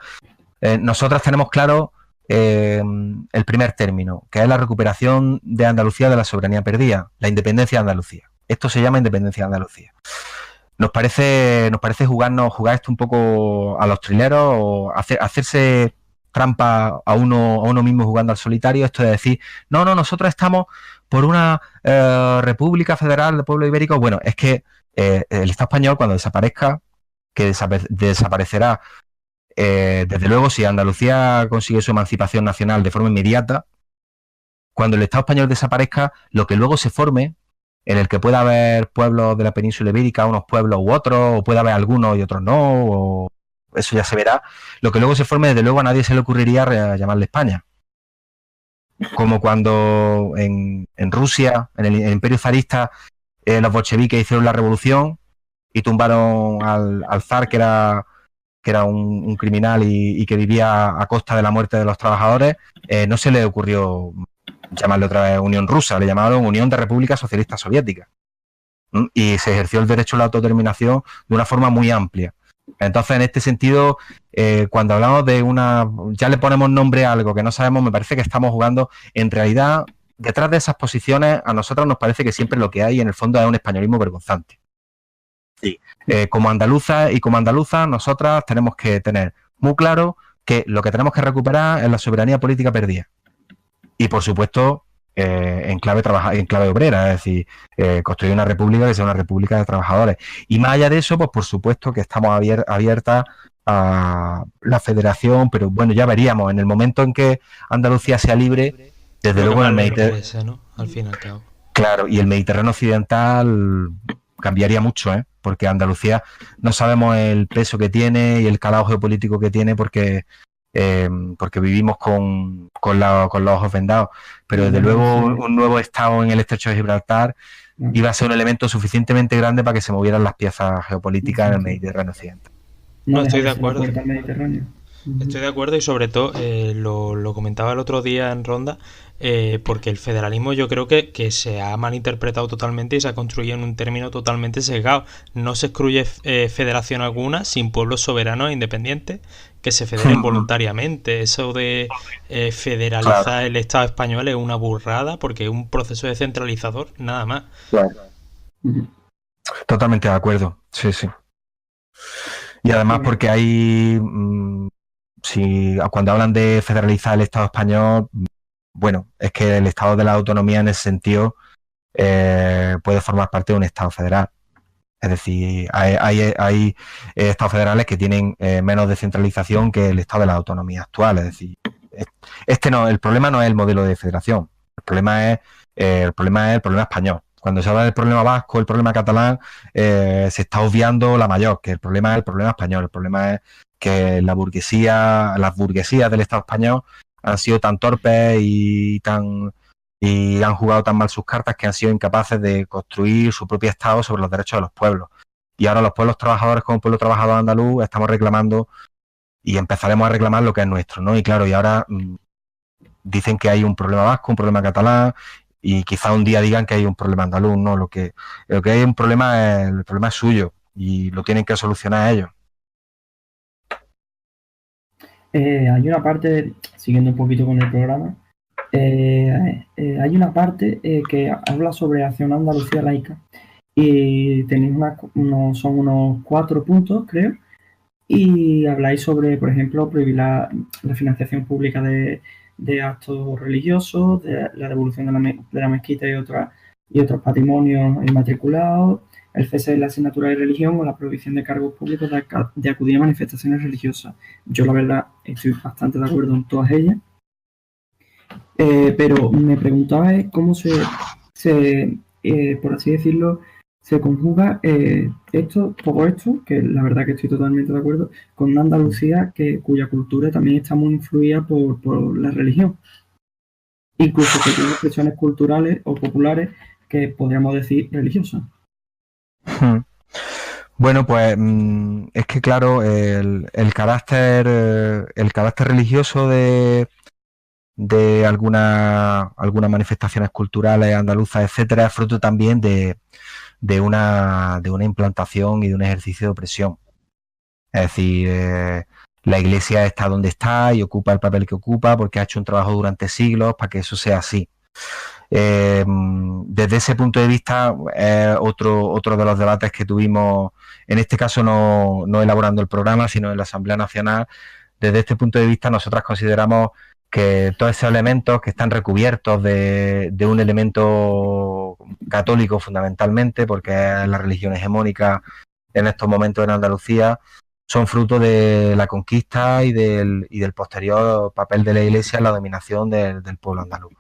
Nosotras tenemos claro el primer término, que es la recuperación de Andalucía de la soberanía perdida, la independencia de Andalucía. Esto se llama independencia de Andalucía. Nos parece jugar esto un poco a los trileros, o hacerse trampa a uno mismo jugando al solitario. Esto de decir, no, nosotros estamos por una república federal del pueblo ibérico. Bueno, es que el Estado español, cuando desaparezca, que desaparecerá, desde luego, si Andalucía consigue su emancipación nacional de forma inmediata, cuando el Estado español desaparezca, lo que luego se forme, en el que pueda haber pueblos de la península ibérica, unos pueblos u otros, o pueda haber algunos y otros no, o eso ya se verá. Lo que luego se forme, desde luego a nadie se le ocurriría llamarle España. Como cuando en Rusia, en el Imperio zarista, los bolcheviques hicieron la revolución y tumbaron al zar, que era un criminal y que vivía a costa de la muerte de los trabajadores. No se le ocurrió llamarle otra vez Unión Rusa, le llamaron Unión de Repúblicas Socialistas Soviéticas. Y se ejerció el derecho a la autodeterminación de una forma muy amplia. Entonces, en este sentido, cuando hablamos de ya le ponemos nombre a algo que no sabemos, me parece que estamos jugando. En realidad, detrás de esas posiciones, a nosotros nos parece que siempre lo que hay en el fondo es un españolismo vergonzante. Sí. Como andaluzas y como andaluzas, nosotras tenemos que tener muy claro que lo que tenemos que recuperar es la soberanía política perdida. Y por supuesto, en clave obrera, es decir, construir una república que sea una república de trabajadores. Y más allá de eso, pues por supuesto que estamos abiertas a la federación, pero bueno, ya veríamos, en el momento en que Andalucía sea libre, desde luego en el Mediterráneo, ¿no? Al fin y al cabo. Claro, y el Mediterráneo occidental cambiaría mucho, porque Andalucía no sabemos el peso que tiene y el calado geopolítico que tiene, porque vivimos con los ojos vendados, pero desde luego un nuevo estado en el estrecho de Gibraltar iba a ser un elemento suficientemente grande para que se movieran las piezas geopolíticas en el Mediterráneo occidental. No, estoy de acuerdo. Estoy de acuerdo, y sobre todo lo comentaba el otro día en Ronda, porque el federalismo yo creo que se ha malinterpretado totalmente y se ha construido en un término totalmente sesgado. No se excluye federación alguna sin pueblos soberanos e independientes que se federen voluntariamente. Eso de federalizar el Estado español es una burrada, porque es un proceso descentralizador, nada más. Claro. Totalmente de acuerdo, sí. Y además porque hay... cuando hablan de federalizar el Estado español, bueno, es que el Estado de la autonomía en ese sentido puede formar parte de un Estado federal. Es decir, hay Estados federales que tienen menos descentralización que el Estado de la autonomía actual. Es decir, el problema no es el modelo de federación, el problema es el problema español. Cuando se habla del problema vasco, el problema catalán, se está obviando la mayor, que el problema es el problema español. El problema es que las burguesías del Estado español han sido tan torpes y han jugado tan mal sus cartas, que han sido incapaces de construir su propio Estado sobre los derechos de los pueblos. Y ahora los pueblos trabajadores, como el pueblo trabajador andaluz, estamos reclamando y empezaremos a reclamar lo que es nuestro, ¿no? Y claro, y ahora dicen que hay un problema vasco, un problema catalán, y quizá un día digan que hay un problema andaluz, ¿no? Lo que hay un problema el problema es suyo y lo tienen que solucionar ellos. Hay una parte, siguiendo un poquito con el programa, hay una parte que habla sobre hacia una Andalucía laica, y tenéis son unos 4 puntos, creo, y habláis sobre, por ejemplo, prohibir la financiación pública de actos religiosos, de la devolución de la mezquita y otros patrimonios inmatriculados, el cese de la asignatura de religión o la prohibición de cargos públicos de acudir a manifestaciones religiosas. Yo, la verdad, estoy bastante de acuerdo en todas ellas. Pero me preguntaba cómo por así decirlo, se conjuga todo esto, que la verdad que estoy totalmente de acuerdo, con una Andalucía cuya cultura también está muy influida por la religión. Incluso que tiene expresiones culturales o populares que podríamos decir religiosas. Bueno, pues es que claro, el carácter religioso de algunas manifestaciones culturales andaluzas, etcétera, es fruto también de una implantación y de un ejercicio de opresión. Es decir, la Iglesia está donde está y ocupa el papel que ocupa porque ha hecho un trabajo durante siglos para que eso sea así. Desde ese punto de vista, otro de los debates que tuvimos, en este caso no elaborando el programa, sino en la Asamblea Nacional. Desde este punto de vista, nosotras consideramos que todos esos elementos que están recubiertos de un elemento católico fundamentalmente, porque es la religión hegemónica en estos momentos en Andalucía, son fruto de la conquista y del posterior papel de la Iglesia en la dominación del pueblo andaluz.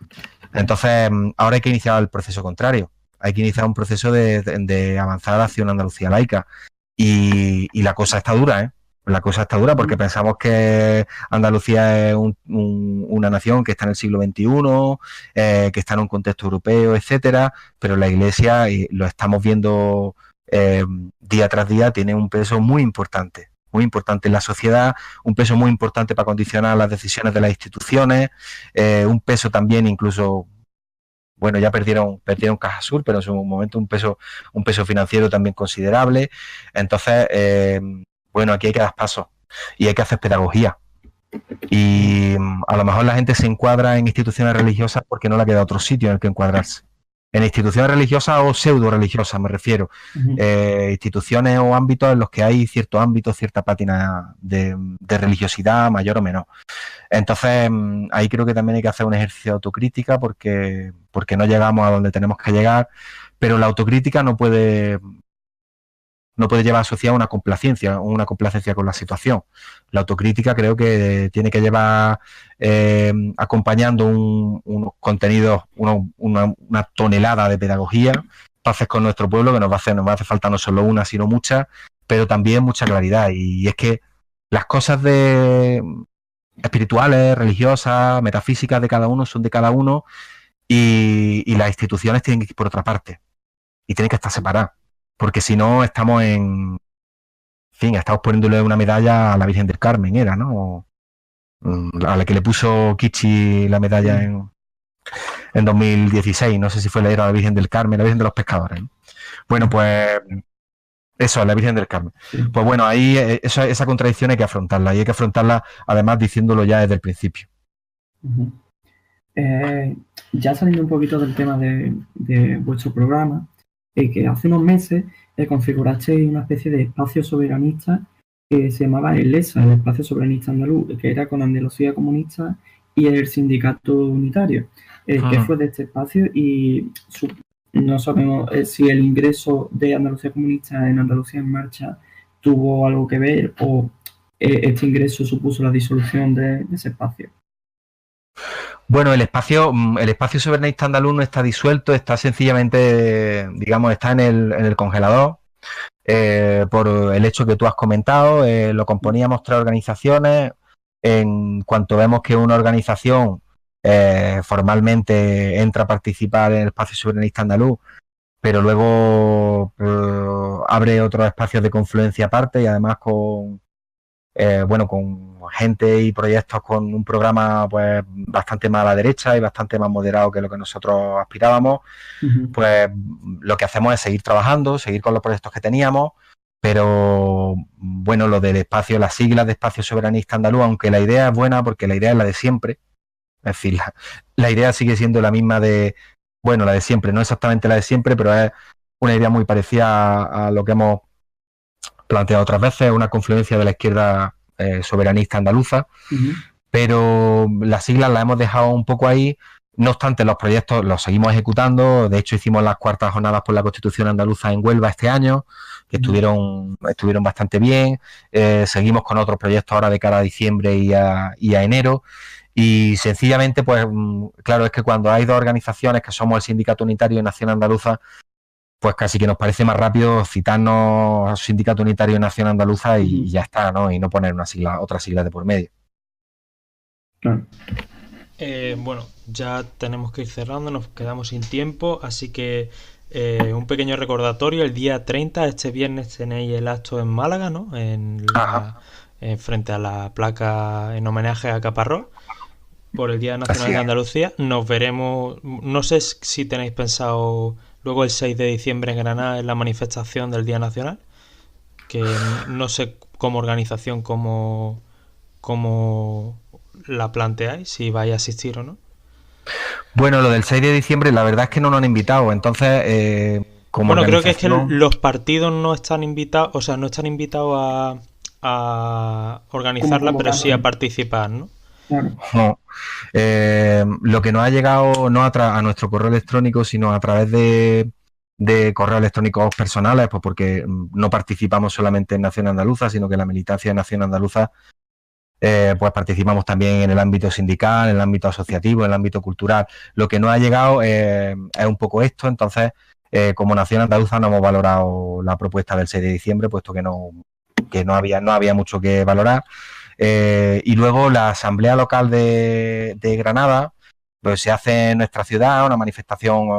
Entonces, ahora hay que iniciar el proceso contrario. Hay que iniciar un proceso de avanzar hacia una Andalucía laica. Y la cosa está dura, ¿eh? La cosa está dura porque pensamos que Andalucía es una nación que está en el siglo XXI, que está en un contexto europeo, etcétera, pero la Iglesia, y lo estamos viendo día tras día, tiene un peso muy importante en la sociedad, un peso muy importante para condicionar las decisiones de las instituciones, un peso también incluso, bueno, ya perdieron Caja Sur, pero en su momento un peso financiero también considerable. Entonces, bueno, aquí hay que dar pasos y hay que hacer pedagogía. Y a lo mejor la gente se encuadra en instituciones religiosas porque no le queda otro sitio en el que encuadrarse. En instituciones religiosas o pseudo religiosas me refiero. Instituciones o ámbitos en los que hay cierto ámbito, cierta pátina de religiosidad mayor o menor. Entonces, ahí creo que también hay que hacer un ejercicio de autocrítica porque no llegamos a donde tenemos que llegar, pero la autocrítica no puede llevar asociada una complacencia con la situación. La autocrítica creo que tiene que llevar acompañando unos contenidos, una tonelada de pedagogía, paces con nuestro pueblo, que nos va a hacer falta no solo una, sino muchas, pero también mucha claridad. Y es que las cosas espirituales, religiosas, metafísicas de cada uno son de cada uno y las instituciones tienen que ir por otra parte y tienen que estar separadas. Porque si no, estamos estamos poniéndole una medalla a la Virgen del Carmen, ¿no? A la que le puso Kichi la medalla en 2016, no sé si fue la Virgen del Carmen, la Virgen de los Pescadores, ¿no? Bueno, pues eso, la Virgen del Carmen. Pues bueno, ahí esa contradicción hay que afrontarla, y hay que afrontarla además diciéndolo ya desde el principio. Ya saliendo un poquito del tema de vuestro programa, que hace unos meses configurasteis una especie de espacio soberanista que se llamaba el ESA, el Espacio Soberanista Andaluz, que era con Andalucía Comunista y el Sindicato Unitario. ¿Qué fue de este espacio? Y no sabemos si el ingreso de Andalucía Comunista en Andalucía en Marcha tuvo algo que ver o este ingreso supuso la disolución de ese espacio. Bueno, el espacio soberanista andaluz no está disuelto, está sencillamente, digamos, está en el congelador, por el hecho que tú has comentado. Lo componíamos 3 organizaciones. En cuanto vemos que una organización formalmente entra a participar en el espacio soberanista andaluz, pero luego abre otros espacios de confluencia aparte y además con gente y proyectos con un programa pues bastante más a la derecha y bastante más moderado que lo que nosotros aspirábamos, pues lo que hacemos es seguir trabajando, seguir con los proyectos que teníamos, pero bueno, lo del espacio, las siglas de Espacio Soberanista Andaluz, aunque la idea es buena porque la idea es la de siempre, es decir, la idea sigue siendo la misma la de siempre, no exactamente la de siempre, pero es una idea muy parecida a lo que hemos planteado otras veces, una confluencia de la izquierda soberanista andaluza, pero las siglas las hemos dejado un poco ahí. No obstante, los proyectos los seguimos ejecutando. De hecho, hicimos las cuartas jornadas por la Constitución andaluza en Huelva este año, que estuvieron bastante bien. Seguimos con otros proyectos ahora de cara a diciembre y a enero. Y sencillamente, pues claro, es que cuando hay dos organizaciones que somos el Sindicato Unitario y Nación Andaluza, pues casi que nos parece más rápido citarnos al Sindicato Unitario y Nación Andaluza y ya está, ¿no? Y no poner otra sigla de por medio. Claro. Bueno, ya tenemos que ir cerrando, nos quedamos sin tiempo, así que un pequeño recordatorio: el día 30, este viernes, tenéis el acto en Málaga, ¿no? Frente a la placa en homenaje a Caparrós, por el Día Nacional de Andalucía. Nos veremos, no sé si tenéis pensado luego el 6 de diciembre en Granada, en la manifestación del Día Nacional, que no sé como organización cómo la planteáis, si vais a asistir o no. Bueno, lo del 6 de diciembre, la verdad es que no nos han invitado, entonces bueno, creo que es que los partidos no están invitados, o sea, no están invitados a organizarla, pero sí a participar, ¿no? Claro. No. Lo que nos ha llegado no a nuestro correo electrónico, sino a través de correos electrónicos personales, pues porque no participamos solamente en Nación Andaluza, sino que la militancia de Nación Andaluza pues participamos también en el ámbito sindical, en el ámbito asociativo, en el ámbito cultural. Lo que nos ha llegado es un poco esto. Entonces, como Nación Andaluza no hemos valorado la propuesta del 6 de diciembre, puesto que no había mucho que valorar. Y luego la Asamblea Local de Granada, pues se hace en nuestra ciudad una manifestación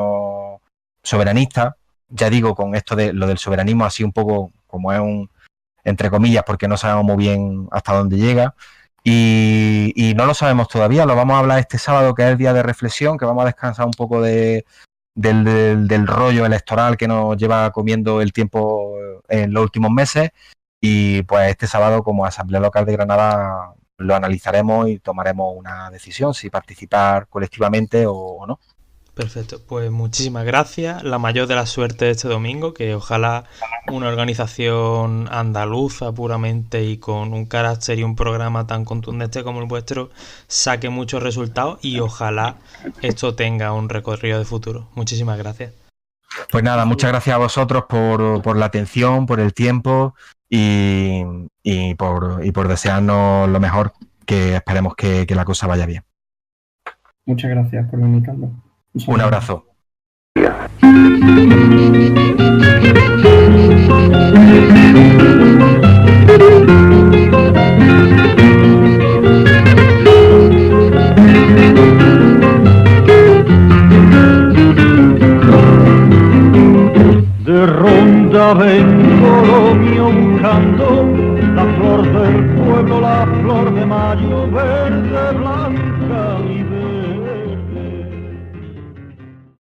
soberanista. Ya digo, con esto de lo del soberanismo, así un poco como es entre comillas, porque no sabemos muy bien hasta dónde llega. Y no lo sabemos todavía, lo vamos a hablar este sábado, que es el día de reflexión, que vamos a descansar un poco del rollo electoral que nos lleva comiendo el tiempo en los últimos meses. Y pues este sábado, como Asamblea Local de Granada, lo analizaremos y tomaremos una decisión, si participar colectivamente o no. Perfecto, pues muchísimas gracias. La mayor de la suerte este domingo, que ojalá una organización andaluza puramente y con un carácter y un programa tan contundente como el vuestro saque muchos resultados, y ojalá esto tenga un recorrido de futuro. Muchísimas gracias. Pues nada, muchas gracias a vosotros por la atención, por el tiempo y por desearnos lo mejor, que esperemos que la cosa vaya bien. Muchas gracias por venir, Carlos. Un abrazo. De ronda vengo lo mío buscando la flor del pueblo, la flor de mayo verde blanco.